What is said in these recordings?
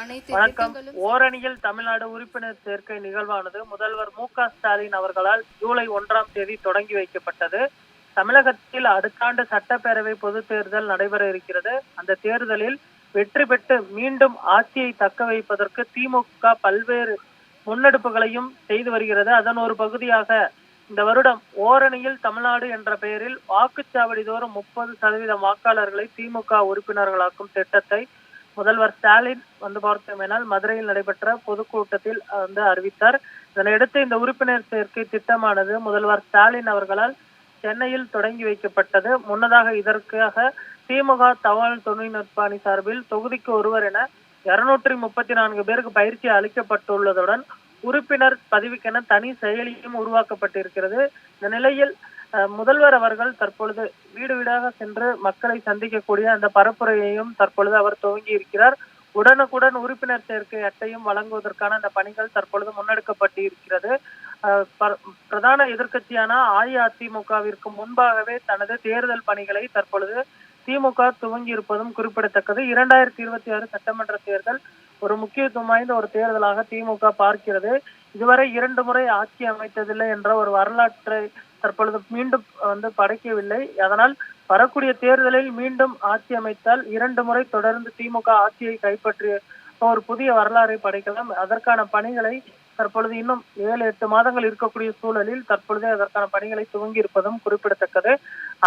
வணக்கம். ஓரணியில் தமிழ்நாடு உறுப்பினர் சேர்க்கை நிகழ்வானது முதல்வர் மு.க.ஸ்டாலின் அவர்களால் ஜூலை 1ஆம் தேதி தொடங்கி வைக்கப்பட்டது. தமிழகத்தில் அடுத்த ஆண்டு சட்டப்பேரவை பொதுத் தேர்தல் நடைபெற இருக்கிறது. அந்த தேர்தலில் வெற்றி பெற்று மீண்டும் ஆட்சியை தக்க வைப்பதற்கு திமுக பல்வேறு முன்னெடுப்புகளையும் செய்து வருகிறது. அதன் ஒரு பகுதியாக இந்த வருடம் ஓரணியில் தமிழ்நாடு என்ற பெயரில் வாக்குச்சாவடி தோறும் 30% வாக்காளர்களை திமுக உறுப்பினர்களாக்கும் திட்டத்தை முதல்வர் ஸ்டாலின் பார்த்தோமேனால் மதுரையில் நடைபெற்ற பொதுக்கூட்டத்தில் அறிவித்தார். இதனையடுத்து இந்த உறுப்பினர் சேர்க்கை திட்டமானது முதல்வர் ஸ்டாலின் அவர்களால் சென்னையில் தொடங்கி வைக்கப்பட்டது. முன்னதாக இதற்காக திமுக தகவல் தொழில்நுட்ப அணி சார்பில் தொகுதிக்கு ஒருவர் என 234 பேருக்கு பயிற்சி அளிக்கப்பட்டுள்ளதுடன் உறுப்பினர் பதிவுக்கென தனி செயலியும் உருவாக்கப்பட்டிருக்கிறது. இந்த நிலையில் முதல்வர் அவர்கள் தற்பொழுது வீடு வீடாக சென்று மக்களை சந்திக்கக்கூடிய அந்த பரப்புரையையும் தற்பொழுது அவர் துவங்கி இருக்கிறார். உடனுக்குடன் உறுப்பினர் சேர்க்கை அட்டையும் வழங்குவதற்கான அந்த பணிகள் தற்பொழுது முன்னெடுக்கப்பட்டு இருக்கிறது. பிரதான எதிர்க்கட்சியான அஇஅதிமுகவிற்கு முன்பாகவே தனது தேர்தல் பணிகளை தற்பொழுது திமுக துவங்கி இருப்பதும் குறிப்பிடத்தக்கது. 2026 சட்டமன்ற தேர்தல் ஒரு முக்கியத்துவம் வாய்ந்த ஒரு தேர்தலாக திமுக பார்க்கிறது. இதுவரை 2 முறை ஆட்சி அமைத்ததில்லை என்ற ஒரு வரலாற்றை தற்பொழுது மீண்டும் படைக்கவில்லை. அதனால் வரக்கூடிய தேர்தலில் மீண்டும் ஆட்சி அமைத்தால் 2 முறை தொடர்ந்து திமுக ஆட்சியை கைப்பற்றிய ஒரு புதிய வரலாறை படைக்கலாம். அதற்கான பணிகளை தற்பொழுது இன்னும் 7-8 மாதங்கள் இருக்கக்கூடிய சூழலில் தற்பொழுதே அதற்கான பணிகளை துவங்கி இருப்பதும் குறிப்பிடத்தக்கது.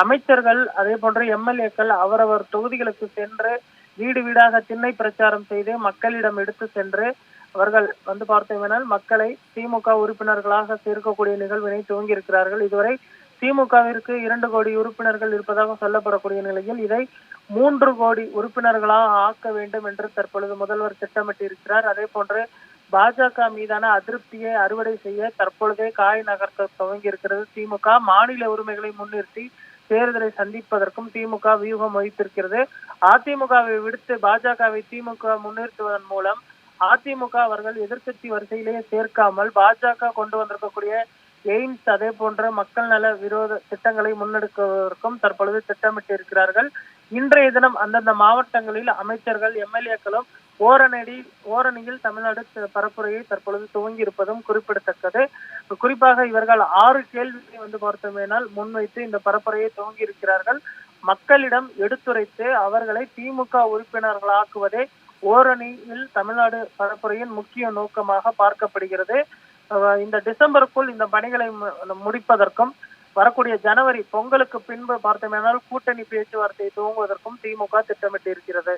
அமைச்சர்கள் அதே போன்ற எம்எல்ஏக்கள் அவரவர் தொகுதிகளுக்கு சென்று வீடு வீடாக திண்ணை பிரச்சாரம் செய்து மக்களிடம் எடுத்து சென்று அவர்கள் பார்த்தோம்னால் மக்களை திமுக உறுப்பினர்களாக சேர்க்கக்கூடிய நிகழ்வினை துவங்கி இருக்கிறார்கள். இதுவரை திமுகவிற்கு 2 கோடி உறுப்பினர்கள் இருப்பதாக சொல்லப்படக்கூடிய நிலையில் இதை 3 கோடி உறுப்பினர்களாக ஆக்க வேண்டும் என்று தற்பொழுது முதல்வர் திட்டமிட்டிருக்கிறார். அதே போன்று பாஜக மீதான அதிருப்தியை அறுவடை செய்ய தற்பொழுதே காய் நகர்த்த துவங்கி இருக்கிறது திமுக. மாநில உரிமைகளை முன்னிறுத்தி தேர்தலை சந்திப்பதற்கும் திமுக வியூகம் வகித்திருக்கிறது. அதிமுகவை விடுத்து பாஜகவை திமுக முன்னிறுத்துவதன் மூலம் அதிமுக அவர்கள் எதிர்க்கட்சி வரிசையிலேயே சேர்க்காமல் பாஜக கொண்டு வந்திருக்கக்கூடிய எய்ம்ஸ் அதே போன்ற மக்கள் நல விரோத திட்டங்களை முன்னெடுக்குவதற்கும் தற்பொழுது திட்டமிட்டு இருக்கிறார்கள். இன்றைய தினம் அந்தந்த மாவட்டங்களில் அமைச்சர்கள் எம்எல்ஏக்களும் ஓரணியில் தமிழ்நாடு பரப்புரையை தற்பொழுது துவங்கி இருப்பதும் குறிப்பிடத்தக்கது. குறிப்பாக இவர்கள் 6 கேள்விகளை பார்த்தோமேனால் முன்வைத்து இந்த பரப்புரையை துவங்கி இருக்கிறார்கள். மக்களிடம் எடுத்துரைத்து அவர்களை திமுக உறுப்பினர்களாக்குவதே ஓரணியில் தமிழ்நாடு பரப்புரையின் முக்கிய நோக்கமாக பார்க்கப்படுகிறது. இந்த டிசம்பருக்குள் இந்த பணிகளை முடிப்பதற்கும் வரக்கூடிய ஜனவரி பொங்கலுக்கு பின்பு பார்த்தோமேனால் கூட்டணி பேச்சுவார்த்தையை துவங்குவதற்கும் திமுக திட்டமிட்டு இருக்கிறது.